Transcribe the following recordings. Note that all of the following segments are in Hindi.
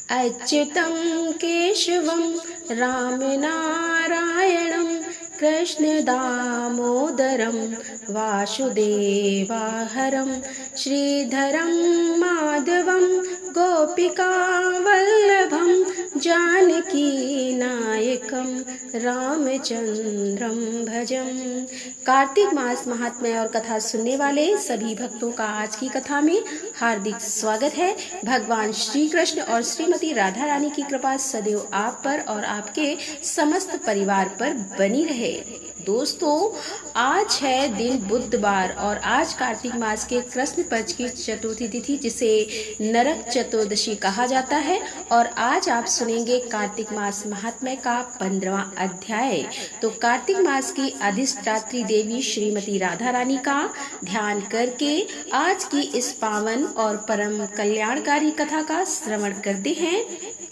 अच्युतं केशवं रामनारायणं कृष्णदामोदरं वासुदेवाहरं श्रीधरं माधवं गोपिकावल्लभं जानकीनायकं रामचंद्रं भजं। कार्तिक मास महात्म्य और कथा सुनने वाले सभी भक्तों का आज की कथा में हार्दिक स्वागत है। भगवान श्री कृष्ण और श्रीमती राधा रानी की कृपा सदैव आप पर और आपके समस्त परिवार पर बनी रहे। दोस्तों, आज है दिन बुधवार और आज कार्तिक मास के कृष्ण पक्ष की चतुर्थी तिथि जिसे नरक चतुर्दशी कहा जाता है। और आज आप सुनेंगे कार्तिक मास महात्म्य का 15वां अध्याय। तो कार्तिक मास की अधिष्ठात्री देवी श्रीमती राधा रानी का ध्यान करके आज की इस पावन और परम कल्याणकारी कथा का श्रवण करते हैं।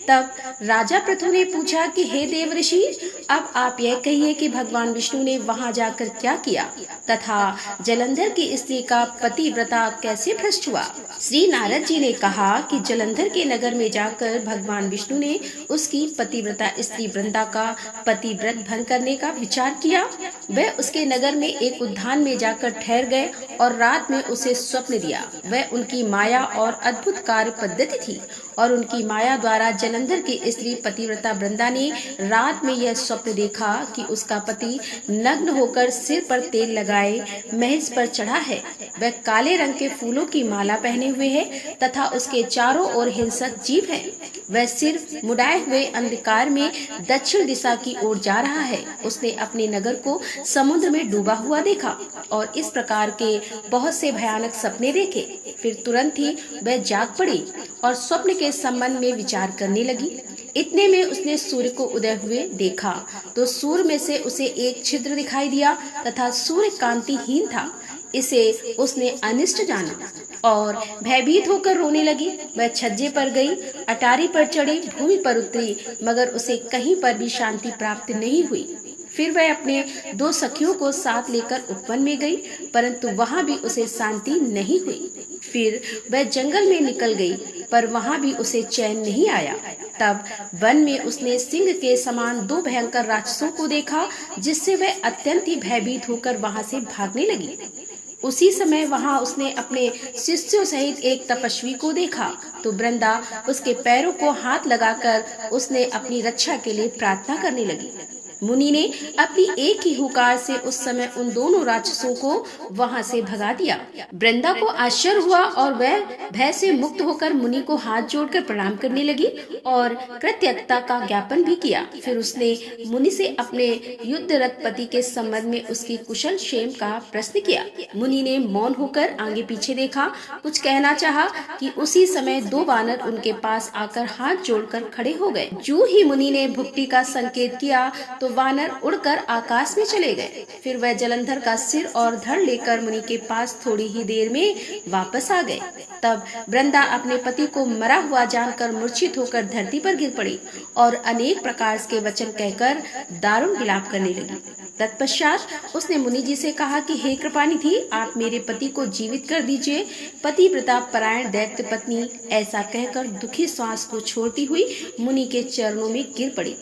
तब राजा पृथु ने पूछा कि हे देव ऋषि, अब आप यह कहिए कि भगवान विष्णु ने वहां जाकर क्या किया तथा जलंधर की स्त्री का पतिव्रता कैसे भ्रष्ट हुआ। श्री नारद जी ने कहा कि जलंधर के नगर में जाकर भगवान विष्णु ने उसकी पतिव्रता स्त्री वृंदा का पतिव्रत भंग करने का विचार किया। वह उसके नगर में एक उद्यान में जाकर ठहर गए और रात में उसे स्वप्न दिया। वह उनकी माया और अद्भुत कार्य पद्धति थी और उनकी माया द्वारा जलंधर की स्त्री पतिव्रता वृंदा ने रात में यह स्वप्न देखा कि उसका पति नग्न होकर सिर पर तेल लगाए महज पर चढ़ा है। वह काले रंग के फूलों की माला पहने हुए है तथा उसके चारों ओर हिंसक जीव है। वह सिर मुड़ाए हुए अंधकार में दक्षिण दिशा की ओर जा रहा है। उसने अपने नगर को समुद्र में डूबा हुआ देखा और इस प्रकार के बहुत से भयानक सपने देखे। फिर तुरंत ही वह जाग पड़ी और स्वप्न के संबंध में विचार करने लगी। इतने में उसने सूर्य को उदय हुए देखा तो सूर्य में से उसे एक छिद्र दिखाई दिया तथा सूर्य कांतिहीन था। इसे उसने अनिष्ट जाना और भयभीत होकर रोने लगी। वह छज्जे पर गई, अटारी पर चढ़ी, भूमि पर उतरी, मगर उसे कहीं पर भी शांति प्राप्त नहीं हुई। फिर वह अपने 2 सखियों को साथ लेकर उपवन में गई, परंतु वहां भी उसे शांति नहीं हुई। फिर वह जंगल में निकल गई, पर वहां भी उसे चैन नहीं आया। तब वन में उसने सिंह के समान 2 भयंकर राक्षसों को देखा, जिससे वह अत्यंत ही भयभीत होकर वहां से भागने लगी। उसी समय वहां उसने अपने शिष्यों सहित एक तपस्वी को देखा तो वृंदा उसके पैरों को हाथ लगाकर उसने अपनी रक्षा के लिए प्रार्थना करने लगी। मुनि ने अपनी एक ही हुकार से उस समय उन दोनों राक्षसों को वहां से भगा दिया। वृंदा को आश्चर्य हुआ और वह भय से मुक्त होकर मुनि को हाथ जोड़कर प्रणाम करने लगी और कृतज्ञता का ज्ञापन भी किया। फिर उसने मुनि से अपने युद्धरत पति के संबंध में उसकी कुशल क्षेम का प्रश्न किया। मुनि ने मौन होकर आगे पीछे देखा, कुछ कहना चाहा कि उसी समय 2 वानर उनके पास आकर हाथ जोड़कर खड़े हो गए। जो ही मुनि ने भुक्ति का संकेत किया तो वानर उड़कर आकाश में चले गए। फिर वह जलंधर का सिर और धड़ लेकर मुनि के पास थोड़ी ही देर में वापस आ गए। तब वृंदा अपने पति को मरा हुआ जानकर मूर्छित होकर धरती पर गिर पड़ी और अनेक प्रकार के वचन कहकर दारुण विलाप करने लगी। तत्पश्चात उसने मुनि जी से कहा कि हे कृपानिधि, आप मेरे पति को जीवित कर दीजिए। पतिव्रता परायण दैत्य पत्नी ऐसा कहकर दुखी श्वास को छोड़ती हुई मुनि के चरणों में गिर पड़ी।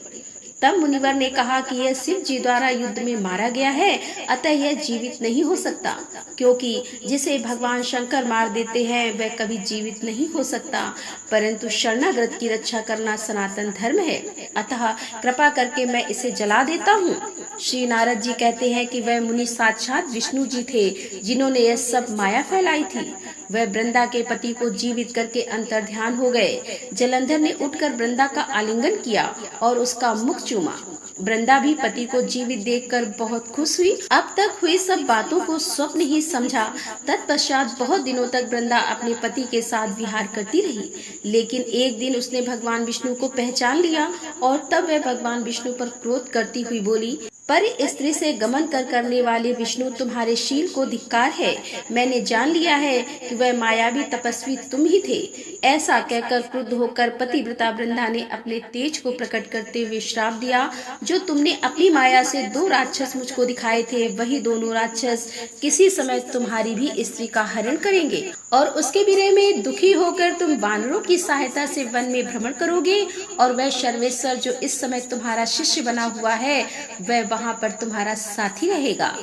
तब मुनिवर ने कहा कि यह शिव जी द्वारा युद्ध में मारा गया है, अतः यह जीवित नहीं हो सकता, क्योंकि जिसे भगवान शंकर मार देते हैं वह कभी जीवित नहीं हो सकता। परंतु शरणागत की रक्षा करना सनातन धर्म है, अतः कृपा करके मैं इसे जला देता हूँ। श्री नारद जी कहते हैं कि वह मुनि साक्षात विष्णु जी थे, जिन्होंने यह सब माया फैलाई थी। वह वृंदा के पति को जीवित करके अंतर्ध्यान हो गए। जलंधर ने उठकर वृंदा का आलिंगन किया और उसका मुख चूमा। वृंदा भी पति को जीवित देखकर बहुत खुश हुई। अब तक हुई सब बातों को स्वप्न ही समझा। तत्पश्चात बहुत दिनों तक वृंदा अपने पति के साथ विहार करती रही, लेकिन एक दिन उसने भगवान विष्णु को पहचान लिया और तब वह भगवान विष्णु पर क्रोध करती हुई बोली, पर स्त्री से गमन करने वाले विष्णु तुम्हारे शील को धिक्कार है। मैंने जान लिया है कि वह मायावी तपस्वी तुम ही थे। ऐसा कहकर क्रुद्ध होकर पतिव्रता वृंदा ने अपने तेज को प्रकट करते हुए श्राप दिया। जो तुमने अपनी माया से 2 राक्षस मुझको दिखाए थे, वही दोनों राक्षस किसी समय तुम्हारी भी स्त्री का हरण करेंगे और उसके विरह में दुखी होकर तुम वानरों की सहायता से वन में भ्रमण करोगे और वह सर्वेश्वर जो इस समय तुम्हारा शिष्य बना हुआ है, वह वहाँ पर तुम्हारा साथी रहेगा।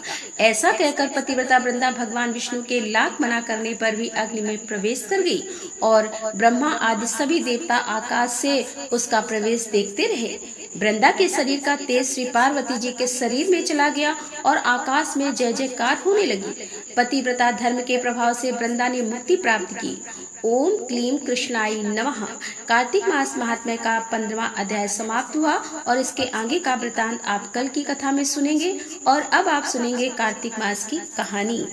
ऐसा कहकर पतिव्रता वृंदा भगवान विष्णु के लाख मना करने पर भी अग्नि में प्रवेश कर गई और ब्रह्मा आदि सभी देवता आकाश से उसका प्रवेश देखते रहे। वृंदा के शरीर का तेज श्री पार्वती जी के शरीर में चला गया और आकाश में जय जयकार होने लगी। पतिव्रता धर्म के प्रभाव से वृंदा ने मुक्ति प्राप्त की। ओम क्लीम कृष्णाय नमः। कार्तिक मास महात्म्य का 15वां अध्याय समाप्त हुआ और इसके आगे का वृतांत आप कल की कथा में सुनेंगे। और अब आप सुनेंगे कार्तिक मास की कहानी।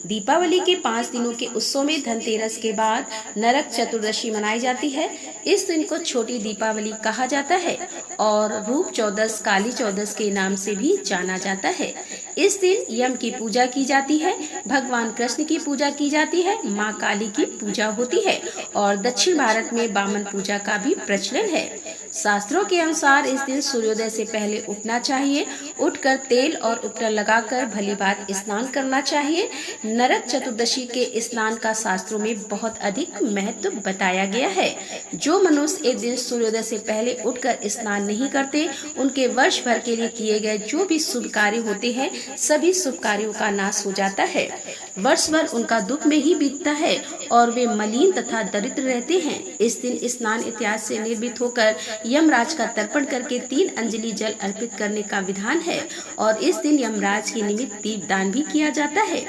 दीपावली के 5 दिनों के उत्सव में धनतेरस के बाद नरक चतुर्दशी मनाई जाती है। इस दिन को छोटी दीपावली कहा जाता है और रूप चौदस, काली चौदस के नाम से भी जाना जाता है। इस दिन यम की पूजा की जाती है, भगवान कृष्ण की पूजा की जाती है, माँ काली की पूजा होती है और दक्षिण भारत में वामन पूजा का भी प्रचलन है। शास्त्रों के अनुसार इस दिन सूर्योदय से पहले उठना चाहिए। उठकर तेल और उपटन लगाकर भली बात स्नान करना चाहिए। नरक चतुर्दशी के स्नान का शास्त्रों में बहुत अधिक महत्व बताया गया है। जो मनुष्य इस दिन सूर्योदय से पहले उठकर स्नान नहीं करते, उनके वर्ष भर के लिए किए गए जो भी शुभ कार्य होते हैं, सभी शुभ कार्यों का नाश हो जाता है। वर्ष भर उनका दुख में ही बीतता है और वे मलिन तथा दरिद्र रहते हैं। इस दिन स्नान इत्यादि से निर्मित होकर यमराज का तर्पण करके 3 अंजलि जल अर्पित करने का विधान है और इस दिन यमराज के निमित्त दीपदान भी किया जाता है।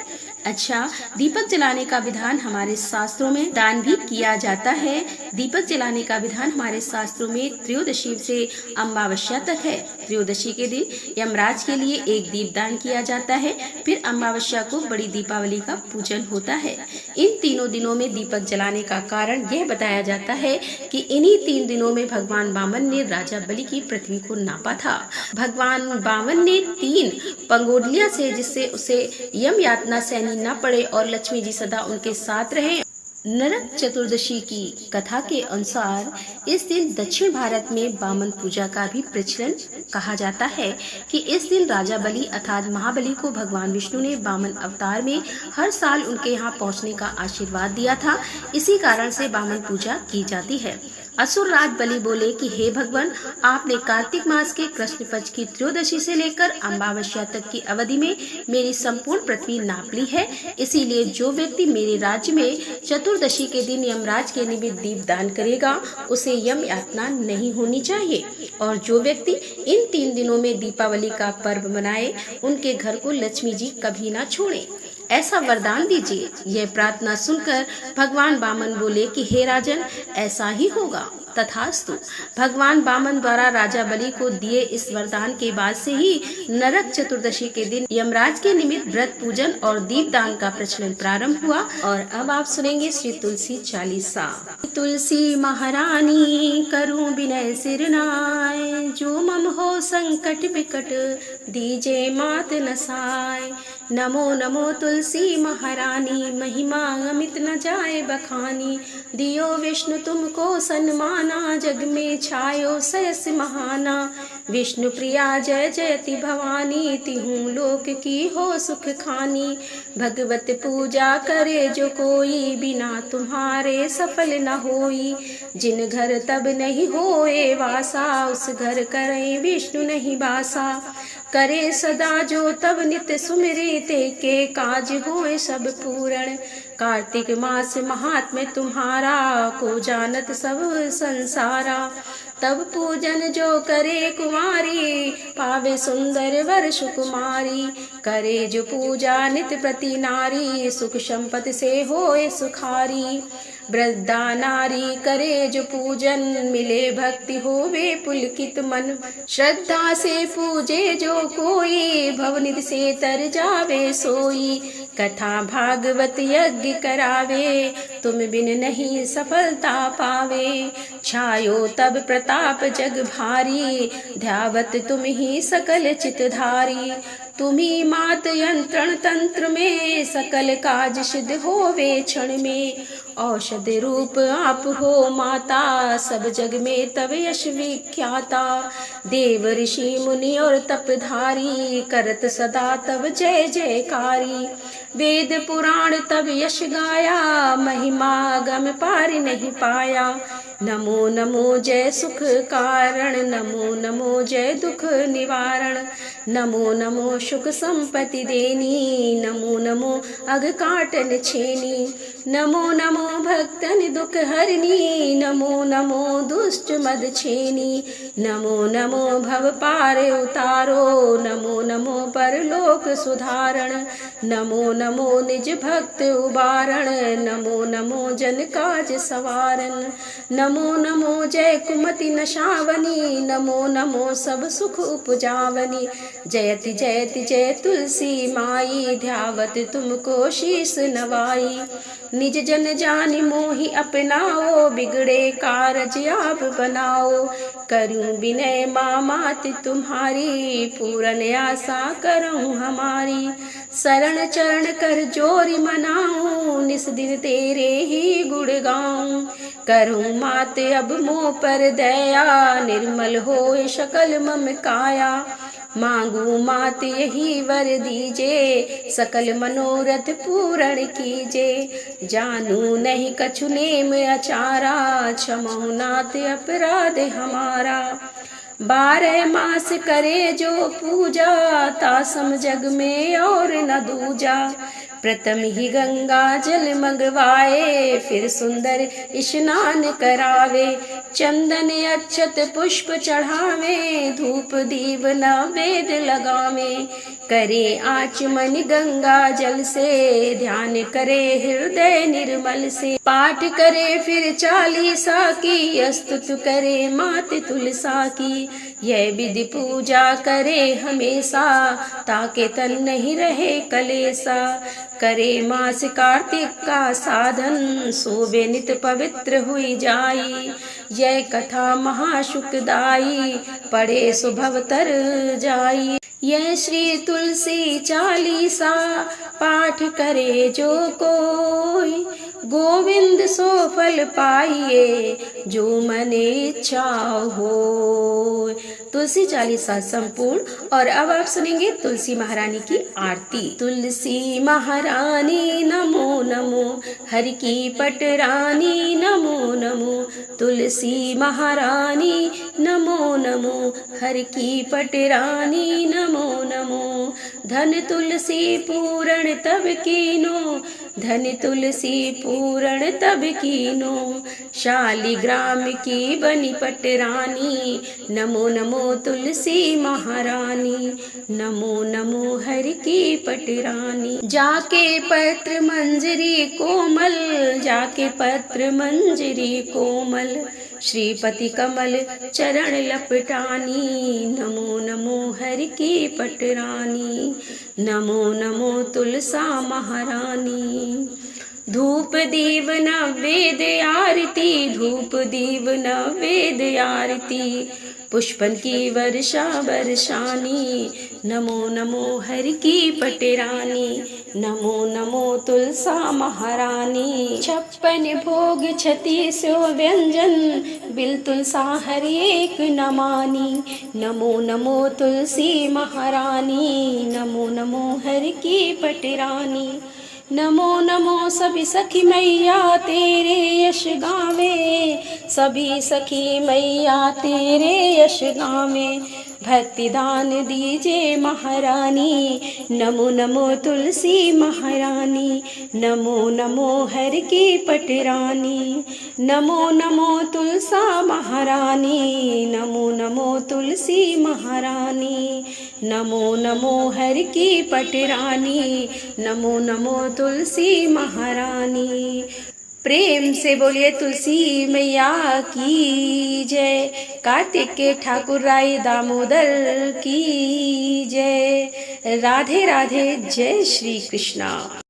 अच्छा, दीपक जलाने का विधान हमारे शास्त्रों में दान भी किया जाता है। दीपक जलाने का विधान हमारे शास्त्रों में त्रयोदशी से अमावस्या तक है। त्रयोदशी के दिन यमराज के लिए एक दीपदान किया जाता है। फिर अमावस्या को बड़ी दीपावली का पूजन होता है। इन तीनों दिनों में दीपक जलाने का कारण यह बताया जाता है कि इन्हीं 3 दिनों में भगवान वामन ने राजा बलि की पृथ्वी को नापा था। भगवान वामन ने 3 पंगोलियां से, जिससे उसे यम यातना सहनी न पड़े और लक्ष्मी जी सदा उनके साथ रहे। नरक चतुर्दशी की कथा के अनुसार इस दिन दक्षिण भारत में वामन पूजा का भी प्रचलन कहा जाता है कि इस दिन राजा बलि अर्थात महाबली को भगवान विष्णु ने वामन अवतार में हर साल उनके यहाँ पहुँचने का आशीर्वाद दिया था। इसी कारण से वामन पूजा की जाती है। असुर राज बलि बोले कि हे भगवान, आपने कार्तिक मास के कृष्ण पक्ष की त्रयोदशी से लेकर अमावस्या तक की अवधि में मेरी संपूर्ण पृथ्वी नाप ली है। इसीलिए जो व्यक्ति मेरे राज्य में चतुर्दशी के दिन यमराज के निमित्त दीप दान करेगा, उसे यम यातना नहीं होनी चाहिए। और जो व्यक्ति इन 3 दिनों में दीपावली का पर्व मनाए, उनके घर को लक्ष्मी जी कभी ना छोड़े, ऐसा वरदान दीजिए। यह प्रार्थना सुनकर भगवान वामन बोले कि हे राजन, ऐसा ही होगा। तथास्तु। भगवान वामन द्वारा राजा बलि को दिए इस वरदान के बाद से ही नरक चतुर्दशी के दिन यमराज के निमित्त व्रत पूजन और दीपदान का प्रचलन प्रारंभ हुआ। और अब आप सुनेंगे श्री तुलसी चालीसा। तुलसी महारानी करूं विनय सिर नाय, जो मम हो संकट विकट दीजे मात नसाय। नमो नमो तुलसी महारानी, महिमा अमित न जाए बखानी। दियो विष्णु तुमको सन्माना, जग में छायो सयस महाना। विष्णु प्रिया जय जयति भवानी, तिहूँ लोक की हो सुख खानी। भगवत पूजा करे जो कोई, बिना तुम्हारे सफल न होई। जिन घर तब नहीं होए वासा, उस घर करे विष्णु नहीं बासा। करे सदा जो तब नित्य सुमिरे, ते के काज होए सब पूर्ण। कार्तिक मास महात्म्य तुम्हारा, को जानत सब संसारा। तब पूजन जो करे कुमारी, पावे सुंदर वर सुकुमारी। करे जो पूजा नित्य प्रति नारी, सुख संपत्ति से होए सुखारी। वृद्धा नारी करे जो पूजन, मिले भक्ति होवे पुलकित मन। श्रद्धा से पूजे जो कोई, भवनिधि से तर जावे सोई। कथा भागवत यज्ञ करावे, तुम बिन नहीं सफलता पावे। छायो तब प्रताप जग भारी, ध्यावत तुम ही सकल चितधारी। तुम्ही मात यंत्रण तंत्र में, सकल काज सिद्ध होवे क्षण में। औषध रूप आप हो माता, सब जग में तब यश विख्याता। देव ऋषि मुनि और तपधारी, करत सदा तब जय जयकारी। वेद पुराण तब यश गाया, महिमा गम पार नहीं पाया। नमो नमो जय सुख कारण, नमो नमो जय दुख निवारण। नमो नमो सुख संपत्ति देनी, नमो नमो अग काटन छेनी। नमो नमो भक्तन दुख हरनी, नमो नमो दुष्ट मद छेनी। नमो नमो भव पार उतारो, नमो नमो परलोक सुधारण। नमो नमो निज भक्त उबारण, नमो नमो जन काज सवारन। नमो नमो जय कुमति नशावनी, नमो नमो सब सुख उपजावनी। जयति जयति जय तुलसी माई, ध्यावत तुमको शीस नवाई। निज जन जानि मोहि अपनाओ, बिगड़े कारज आप बनाओ। करूं विनय मात तुम्हारी, पूरन आशा करूं हमारी। शरण चरण कर जोरी मनाऊं, निस दिन तेरे ही गुण गाऊं। करूं मात अब मोह पर दया, निर्मल होए सकल मम काया। मांगू मात यही वर दीजे, सकल मनोरथ पूर्ण कीजे। जानू नहीं कछु नेम अचारा, क्षमो नाथ अपराध हमारा। 12 मास करे जो पूजा, तासम जग में और न दूजा। प्रथम ही गंगा जल मंगवाए, फिर सुंदर स्नान करावे। चंदन अक्षत पुष्प चढ़ावे, धूप दीप नवेद लगावे। करे आचमन गंगा जल से, ध्यान करे हृदय निर्मल से। पाठ करे फिर 40 की, स्तुत करे मात तुलसा की। यह विधि पूजा करे हमेशा, ताके तन नहीं रहे कलेसा। करे मास कार्तिक का साधन, सोबे नित पवित्र हुई जाई। यह कथा महासुखदाई, पढ़े सुभव तर जाई। यह श्री तुलसी 40 पाठ करे जो कोई, गोविंद सो फल पाइए जो मन इच्छा हो। तुलसी 40 संपूर्ण। और अब आप सुनेंगे तुलसी महारानी की आरती। तुलसी महारानी नमो नमो, हरि की पटरानी नमो नमो। तुलसी महारानी नमो नमो, हरि की पटरानी नमो नमो। धन तुलसी पूरण तब कीनो, धन तुलसी पूरण तब कीनो। शालिग्राम की बनी पटरानी, नमो नमो तुलसी महारानी। नमो नमो हरि की पटरानी। जाके पत्र मंजरी कोमल, जाके पत्र मंजरी कोमल। श्रीपति कमल चरण लपटानी, नमो नमो हरि की पटरानी। नमो नमो तुलसा महारानी। धूप दीव नवेद आरती, धूप दीव नवेद आरती। पुष्पन की वर्षा बरसानी, नमो नमो हरि की पटरानी। नमो नमो तुलसा महारानी। 56 भोग 36 व्यंजन, बिल तुलसा हरि एक नमानी। नमो नमो तुलसी महारानी, नमो नमो हरि की पटरानी। नमो नमो सभी सखी मैया तेरे यश गावे, सभी सखी मैया तेरे यश गावे। भक्ति दान दीजे महारानी, नमो नमो तुलसी महारानी। नमो नमो हरि की पटरानी। नमो नमो तुलसा महारानी, नमो नमो तुलसी महारानी। नमो नमो हरि की पटरानी, नमो नमो तुलसी महारानी। प्रेम से बोलिए तुलसी मैया की जय। कार्तिक के ठाकुर राय दामोदर की जय। राधे राधे। जय श्री कृष्णा।